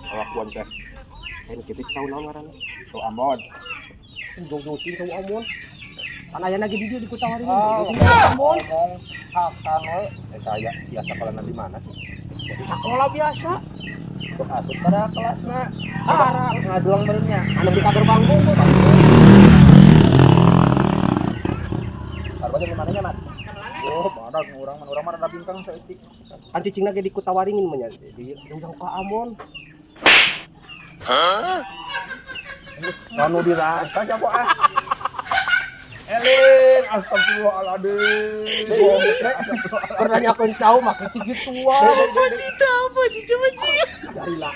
Kelakuan teh. Saya kita tahu naon ngaranna. Tuh Amon. Jog-jogin tahu Amon. Kan aya lagi video di Kutawaringin. Ngomong akan we. Saya sia sekolah di mana sih? Di sekolah biasa. Tuh asup pada kelasna. Arah Ngaduang beurnya. anu di kabar panggung kok. Arba di mana nya, Mat? Oh, badak urang mah ada bintang saeutik. Kan cicingna ge di Kutawaringin mah nya. Di jauh ka Amon. Anu dirasa siapa ah? Elin, astagfirullahaladzim. Pernah nyakeun cau make gitu wae. Apa sih? Apa sih? Coba sih. Dari lah.